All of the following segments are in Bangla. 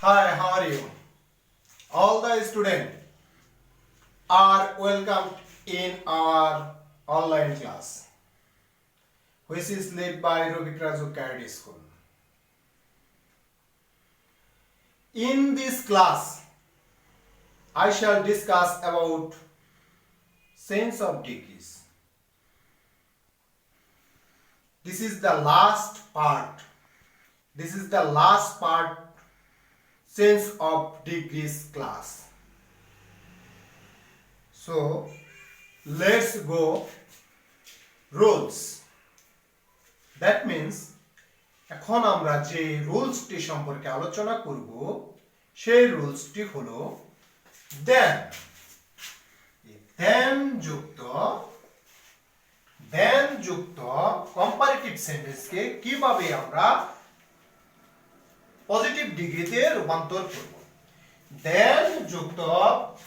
Hi, how are you? All the students are welcomed in our online class, which is led by Rovik Raju Cadet School. In this class, I shall discuss about sense of degrees. This is the last part. This is the last part sense of degrees class. So let's go rules. That means এখন আমরা যে রুলসটি সম্পর্কে আলোচনা করব সেই রুলসটি হলো দেন যুক্ত কম্পারেটিভ সেন্টেন্সকে কিভাবে আমরা পজিটিভ ডিগ্রিতে রূপান্তর করব। দেন যুক্ত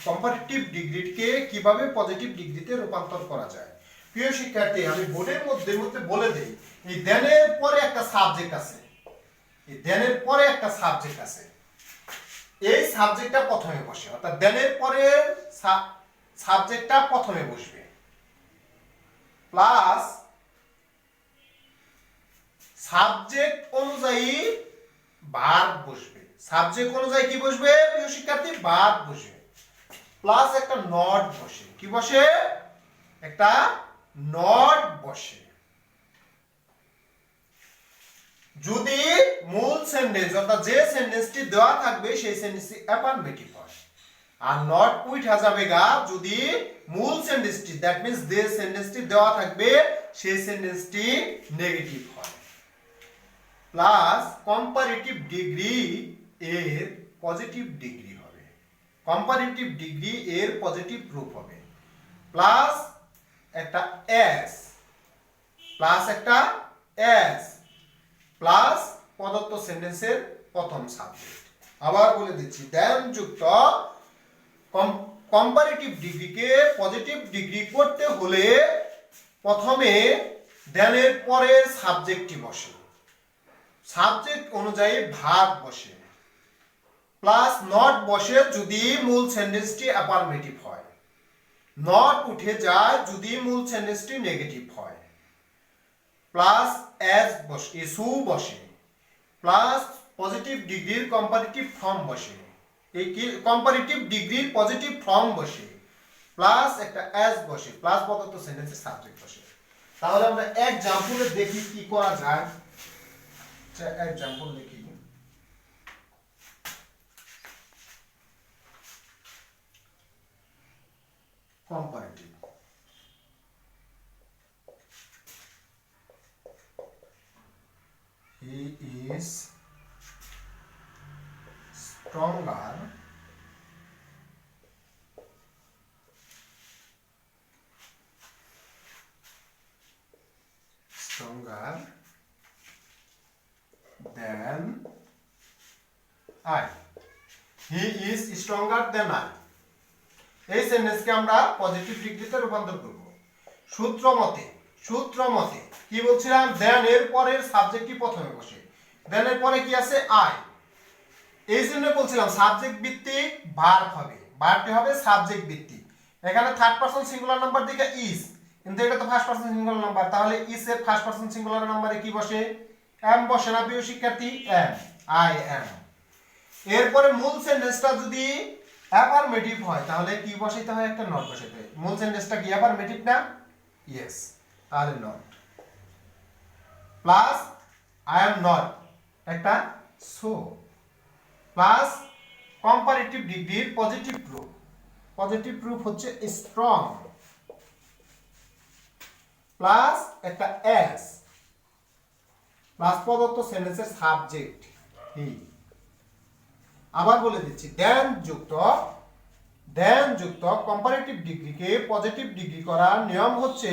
কম্পারেটিভ ডিগ্রিকে কিভাবে পজিটিভ ডিগ্রিতে রূপান্তর করা যায়। প্রিয় শিক্ষার্থী, আমি বোর্ডের মধ্যে বলে দেই, এই দেনের পরে একটা সাবজেক্ট আছে, এই সাবজেক্টটা প্রথমে বসে, অর্থাৎ দেনের পরে সাবজেক্টটা প্রথমে বসবে, প্লাস সাবজেক্ট অনুযায়ী ভার্ব বসবে। সাবজেক্ট অনুযায়ী কি বসবে প্রিয় শিক্ষার্থী? ভার্ব বসবে, প্লাস একটা নট বসে। কি বসে? একটা নট বসে। যদি মূল সেন্টেন্স অর্থাৎ যে সেন্টেন্সটি দেওয়া থাকবে সেই সেন্টেন্সটি অ্যাফার্মেটিভ হয়, আর নট উঠা যাবে গা যদি মূল সেন্টেন্সটি, দ্যাট মিন্স যে সেন্টেন্সটি দেওয়া থাকবে সেই সেন্টেন্সটি নেগেটিভ হয়। প্লাস কম্পারেটিভ ডিগ্রি এর পজিটিভ ডিগ্রি হবে, কম্পারেটিভ ডিগ্রি এর পজিটিভ রূপ হবে, প্লাস একটা এস, প্লাস প্রদত্ত সেন্টেন্সের প্রথম সাবজেক্ট। আবার বলে দিচ্ছি, দেন যুক্ত কম্পারেটিভ ডিগ্রিকে পজিটিভ ডিগ্রি করতে হলে প্রথমে দেনের পরে সাবজেক্টটি বসে, সাবজেক্ট অনুযায়ী ভার্ব বসে, প্লাস নট বসে যদি মূল সেন্টেন্সটি অ্যাফার্মেটিভ হয়, নট উঠে যায় যদি মূল সেন্টেন্সটি নেগেটিভ হয়, প্লাস এস বসে, ইস্যু বসে, প্লাস পজিটিভ ডিগ্রির কম্পারেটিভ ফর্ম বসে, এই কম্পারেটিভ ডিগ্রির পজিটিভ ফর্ম বসে, প্লাস একটা এস বসে, প্লাস প্রদত্ত সেন্টেন্সের সাবজেক্ট বসে। তাহলে আমরা এক্সাম্পলে দেখি কি করা যায়। এক্সাম্পল দেখি, comparative. He is stronger than I. He is stronger than I. এই সেন্টেন্সকে আমরা পজিটিভ ডিগ্রিতে রূপান্তর করব। সূত্র মতে কি বলছিলাম? দেন এর পরের সাবজেক্টটি প্রথমে বসে, দেন এর পরে কি আছে? আই। এই জন্য বলছিলাম সাবজেক্ট ভিত্তিক ভার্ব হবে, ভার্বটি হবে সাবজেক্ট ভিত্তিক। এখানে থার্ড পারসন সিঙ্গুলার নাম্বার দিকে ইজ, কিন্তু এটা তো ফার্স্ট পারসন সিঙ্গুলার নাম্বার, তাহলে ইজ এর ফার্স্ট পারসন সিঙ্গুলার নাম্বারে কি বসে? এম বসে না প্রিয় শিক্ষার্থী? Am, I am. এরপরে মূল সেন্টেন্সটা যদি অ্যাফার্মেটিভ হয় তাহলে কি বসাইতে হয়? একটা নট বসাইতে হয়। মূল সেন্টেন্সটা কি অ্যাফার্মেটিভ না? ইয়েস, তাহলে not, plus I am not একটা সো, প্লাস কম্পারেটিভ ডিগ্রির পজিটিভ প্রুফ হচ্ছে স্ট্রং, প্লাস একটা এস, প্লাস প্রদত্ত সেন্টেন্সের সাবজেক্ট হি। আবার বলে দিচ্ছি, দেন যুক্ত কম্পারেটিভ ডিগ্রিকে পজিটিভ ডিগ্রি করার নিয়ম হচ্ছে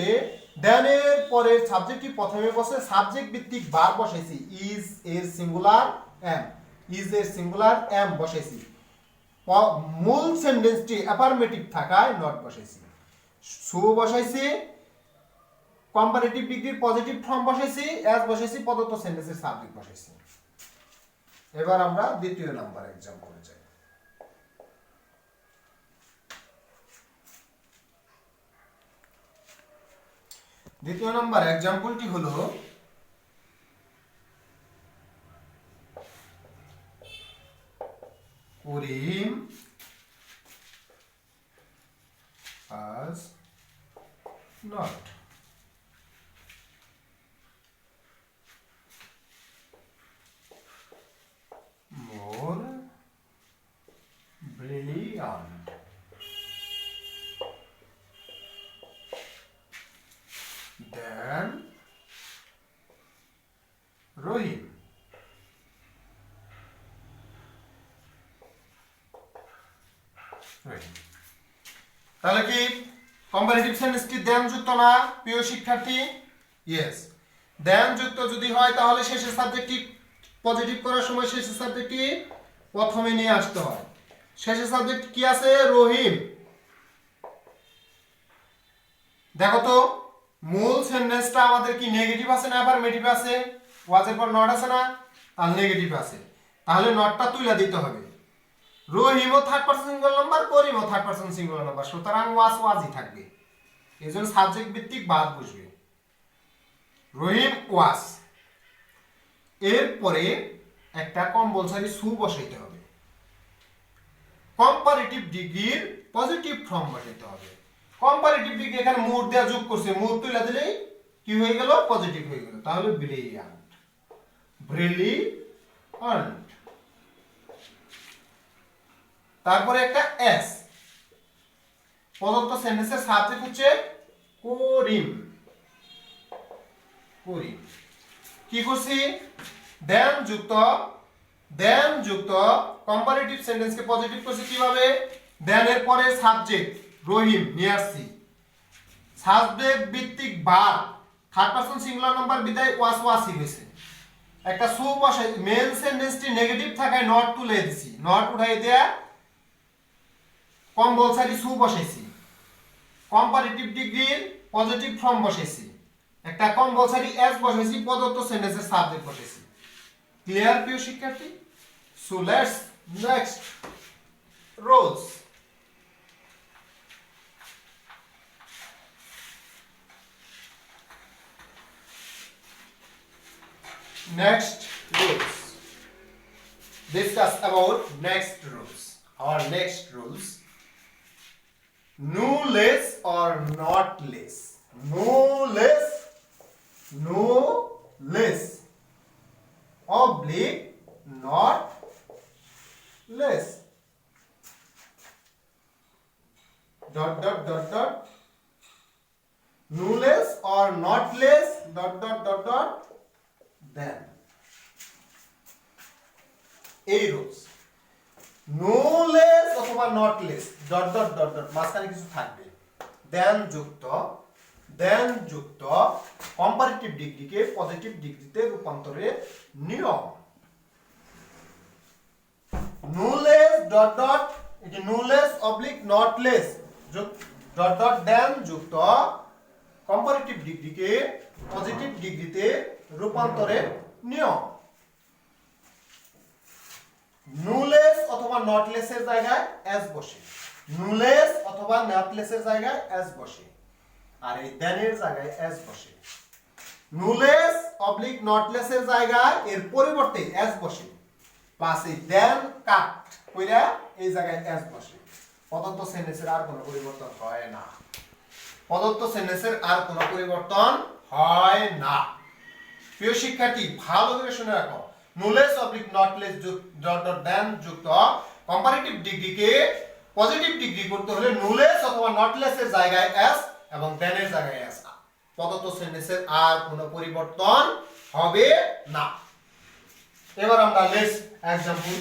দেনের পরে সাবজেক্টটি প্রথমে বসে, সাবজেক্ট ভিত্তিক ভার্ব বসাইছি, ইজ এর সিঙ্গুলার এম বসাইছি, মূল সেন্টেন্সটি অ্যাফার্মেটিভ থাকায় নট বসাইছি, সো বসাইছি, কম্পারেটিভ ডিগ্রির পজিটিভ ফর্ম বসাইছি, এস বসাইছি, প্রদত্ত সেন্টেন্সের সাবজেক্ট বসাইছি। এবার আমরা দ্বিতীয় নাম্বার এক্সাম্পলে যাই। দ্বিতীয় নাম্বার এক্সাম্পলটি হলো করিম has not more brilliant than Rohim. তাহলে কি কম্পারেটিভ সেন্টেন্সটি দেন যুক্ত না প্রিয় শিক্ষার্থী? ইয়েস, দেন যুক্ত যদি হয় তাহলে শেষের সাবজেক্টটি পজিটিভ করার সময় শেষের সাবজেক্টটি প্রথমে নিয়ে আসতে হয়। শেষের সাবজেক্ট কি আছে? রহিম। দেখো তো মূল সেন্টেন্সটা আমাদের কি নেগেটিভ আছে না অ্যাফারমেটিভ আছে? ওয়াজের পর নট আছে না, তাহলে নেগেটিভ আছে, তাহলে নটটা তুলে দিতে হবে। রহিমও থার্ড পারসন সিঙ্গুলার নাম্বার, করিমও থার্ড পারসন সিঙ্গুলার নাম্বার, সুতরাং ওয়াজই থাকবে, এই জন্য সাবজেক্ট ভিত্তিক বাদ বসবে। রহিম ওয়াজ, এরপরে একটা কম্পালসরি সু বসাইতে হবে, কম্পারেটিভ ডিগ্রির পজিটিভ ফর্ম বসাইতে হবে। কম্পারেটিভ ডিগ্রি এখানে মোর দেওয়া যোগ করছে, মোর তুলে দিলেই কি হয়ে গেল? পজিটিভ হয়ে গেল, তাহলে ব্রিলিয়ান্ট, ব্রিলিয়ান্ট। তারপরে একটা এস, প্রদত্ত সেন্টেন্সের সাবজেক্ট হচ্ছে করিম। করিম কি করছি? দেন যুক্ত কম্পারেটিভ সেন্টেন্সকে পজিটিভ করছি কিভাবে? দেন এর পরে সাবজেক্ট রহিম নিয়ে আসছি, সাবজেক্ট ভিত্তিক verb third person singular number বিদায় ওয়াসই হয়েছে। একটা সু বসাই, মেন সেন্টেন্সটি নেগেটিভ থাকায় নট তুলে দিছি, নট উঠাই দেয়া কম্পালসরি সু বসাইছি, কম্পারেটিভ ডিগ্রির পজিটিভ ফর্ম বসাইছি, একটা কম্পালসরি এস বসাইছি, প্রদত্ত সেন্টেন্সের সাবজেক্ট বসাইছি। ক্লিয়ার প্রিয় শিক্ষার্থী? So let's next rules. Next rules. Discuss about next rules. Our next rules. No less or not less. No less. No less. Oblique not less. Dot dot dot dot. No less or not less. Dot dot dot dot. Then এই রুলস, নো লেস অথবা not less dot dot dot dot মাঝখানে কিছু থাকবে, দেন যুক্ত কম্পারেটিভ ডিগ্রিকে পজিটিভ ডিগ্রিতে রূপান্তরের নিয়ম। নো লেস ডট ডট, এটি no less oblique not less dot dot than যুক্ত কম্পারেটিভ ডিগ্রিকে পজিটিভ ডিগ্রিতে রূপান্তরের নিয়ম। নুলেস অথবা নটলেসের জায়গায় এস বসে, নুলেস অথবা নটলেসের জায়গায় এস বসে, আর এই দেনের জায়গায় এস বসে। নুলেস অবলিক নটলেসের জায়গায় এর পরিবর্তে এস বসে, প্লাস এই দেন কাট কইরা এই জায়গায় এস বসে। প্রদত্ত সেন্টেন্সের আর কোনো পরিবর্তন হয় না, প্রদত্ত সেন্টেন্সের আর কোনো পরিবর্তন হয় না। প্রিয় শিক্ষার্থী ভালো করে শুনে রাখো, নুলেস অবলিক নটলেস ডট ডট দেন যুক্ত কম্পারেটিভ ডিগ্রিকে পজিটিভ ডিগ্রি করতে হলে নুলেস অথবা নটলেসের জায়গায় এস এবং দেনের জায়গায় এস, প্রদত্ত সেন্টেন্সের আর কোনো পরিবর্তন হবে না। এবার আমরা let's example.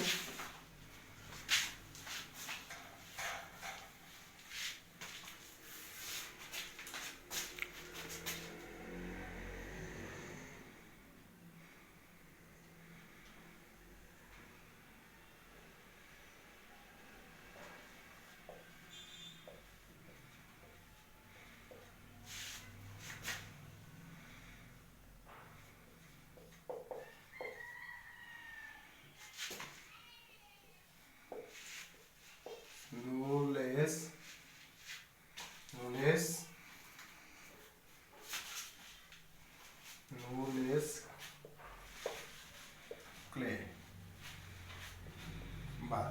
clever,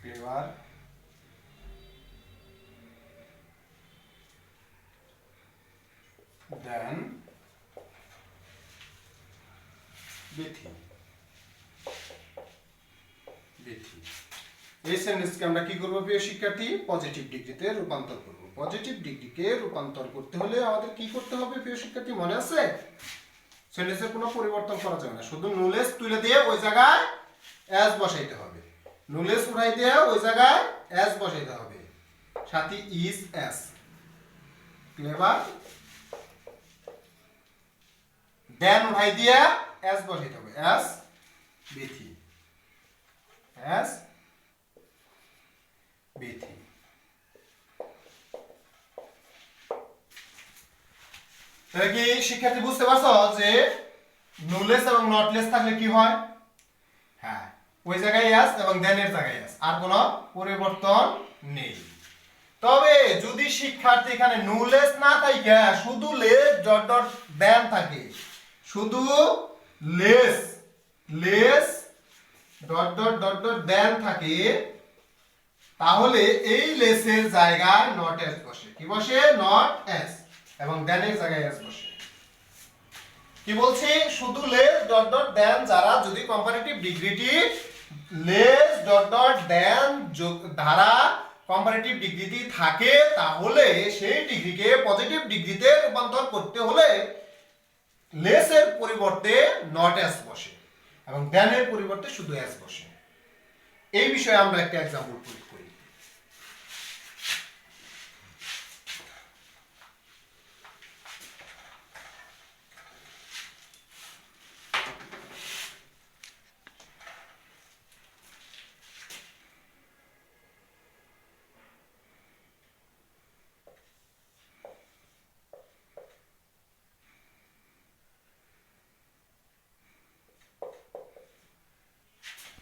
clever, than Bithi. Bithi এই সেন্টেন্সকে আমরা কি করব প্রিয় শিক্ষার্থী? পজিটিভ ডিগ্রিতে রূপান্তর করব। পজিটিভ ডিগ্রিকে রূপান্তর করতে হলে আমাদের কি করতে হবে প্রিয় শিক্ষার্থী, মনে আছে? সেন্টেন্সের কোনো পরিবর্তন করা যাবে না, শুধু নুলেস তুলে দিয়ে ওই জায়গায় অ্যাজ বসাইতে হবে। নুলেস উঠাই দিয়ে ওই জায়গায় অ্যাজ বসাইতে হবে, সাথে ইজ এস। ক্লেভার, দেন উঠাই দিয়ে অ্যাজ বসাইতে হবে, অ্যাজ বিথি, অ্যাজ বিথি। তাহলে কি শিক্ষার্থী বুঝতে পারছো যে নুলেস এবং নটলেস থাকলে কি হয়? হ্যাঁ, ওই জায়গায় অ্যাজ এবং দেন এর জায়গায় অ্যাজ, আর কোনো পরিবর্তন নেই। তবে যদি শিক্ষার্থী এখানে নুলেস না থাকে, শুধু লেস ডট ডট দেন থাকে, শুধু less less dot dot dot dot than থাকে, তাহলে এই লেসের জায়গায় নট এস বসে। কি বসে? নট এস, এবং দেনের জায়গায় এস বসে। কি বলছি? শুধু লেস ডট ডট দেন যারা যদি কম্পারেটিভ ডিগ্রিটি লেস ডট ডট দেন ধারা কম্পারেটিভ ডিগ্রিটি থাকে, তাহলে সেই ডিগ্রিকে পজিটিভ ডিগ্রিতে রূপান্তর করতে হলে লেসের পরিবর্তে নট এস বসে এবং দেনের পরিবর্তে শুধু এস বসে। এই বিষয়ে আমরা একটা एग्जांपल প্রয়োগ করি।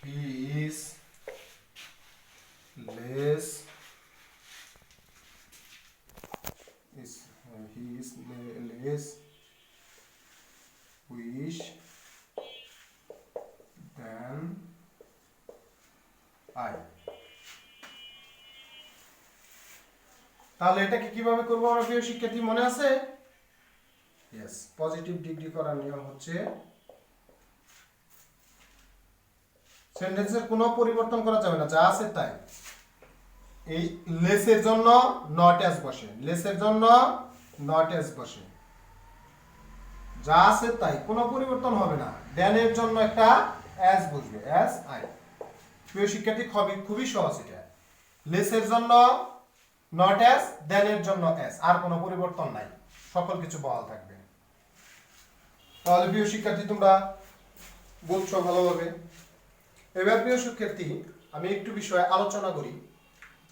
He is less he is less wish than I। তাহলে এটাকে কিভাবে করব আমরা প্রিয় শিক্ষার্থী, মনে আছে? यस, পজিটিভ ডিগ্রি করার নিয়ম হচ্ছে সেন্টেন্সের কোনো পরিবর্তন করা যাবে না, যা আছে তাই। এই লেসের জন্য নট এস বসে, লেসের জন্য নট এস বসে, যা আছে তাই, কোনো পরিবর্তন হবে না। দেনের জন্য একটা এস বসবে, এস আই। প্রিয় শিক্ষার্থী খুবই সহজ এটা। লেসের জন্য নট এস, দেনের জন্য এস, আর কোনো পরিবর্তন নাই, সকল কিছু বহাল থাকবে। তাহলে প্রিয় শিক্ষার্থী তোমরা বলছো ভালোভাবে। এবার প্রিয় শিক্ষার্থী আমি একটু বিষয়ে আলোচনা করি,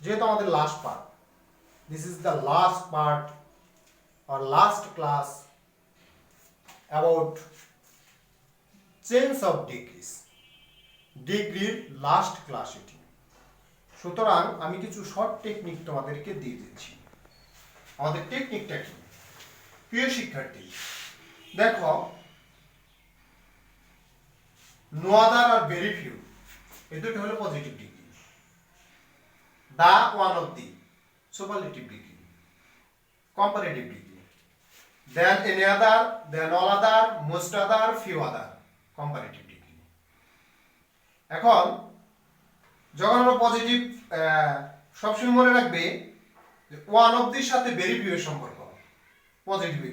যেহেতু আমাদের last part, this is the last part or last class about change of degrees, ডিগ্রির লাস্ট ক্লাস এটি। সুতরাং আমি কিছু শর্ট টেকনিক তোমাদেরকে দিয়ে দিচ্ছি। আমাদের টেকনিকটা কি প্রিয় শিক্ষার্থী? দেখো, নো আদার আর ভেরি ফিউ, এই দুটো হলো positive degree. The, one of the, superlative degree, comparative degree. Than any other, than all other, most other, few other, comparative degree. এখন যখন আমরা পজিটিভ, সবসময় মনে রাখবে ওয়ান অফ দির সাথে ভেরি ফিউ এর সম্পর্ক পজিটিভ,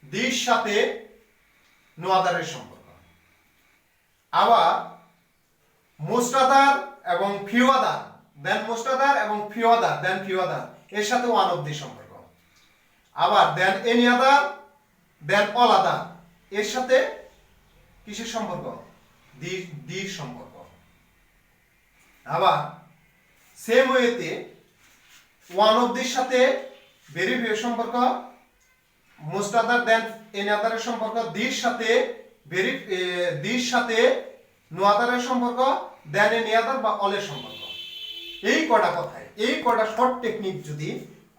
দির সাথে নো আদারের সম্পর্ক। আবার মোস্ট আদার এবং ফিউ আদার, দেন মোস্ট আদার এবং ফিউ আদার, দেন ফিউ আদার, এর সাথে ওয়ান অফ দি সম্পর্ক। আবার দেন এনি আদার, দেন অল আদার, এর সাথে কিসের সম্পর্ক? দির সম্পর্ক। আবার সেম ওয়েতে ওয়ান অফ দির সাথে ভেরি ফিউ সম্পর্ক, মোস্ট আদার দেন এনি আদারের সম্পর্ক, দির সাথে দির সাথে নো আদারের সম্পর্ক, দেন এনি আদার বা অলের সম্পর্ক। এই কটা কথায়, এই কটা শর্ট টেকনিক যদি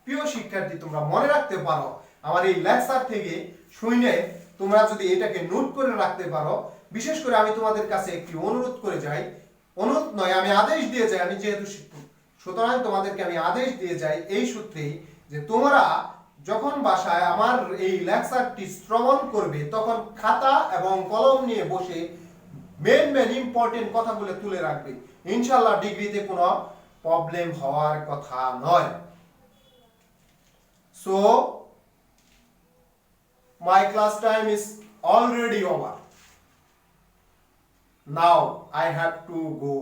প্রিয় শিক্ষার্থী তোমরা মনে রাখতে পারো, আমার এই লেকচার থেকে শুনে তোমরা যদি এটাকে নোট করে রাখতে পারো, বিশেষ করে আমি তোমাদের কাছে একটি অনুরোধ করে যাই, অনুরোধ নয় আমি আদেশ দিয়ে যাই, আমি যেহেতু শিক্ষক সুতরাং তোমাদেরকে আমি আদেশ দিয়ে যাই এই সূত্রেই যে তোমরা যখন বাসায় আমার এই লেকচারটি শ্রবণ করবে তখন খাতা এবং কলম নিয়ে বসে মেন ইম্পর্টেন্ট কথাগুলো তুলে রাখবে। ইনশাআল্লাহ ডিগ্রিতে কোনো প্রবলেম হওয়ার কথা নয়। So my class time is already over. Now I have to go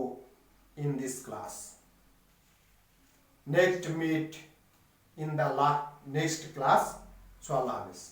in this class. Next meet in the next class. So Allah Hafiz.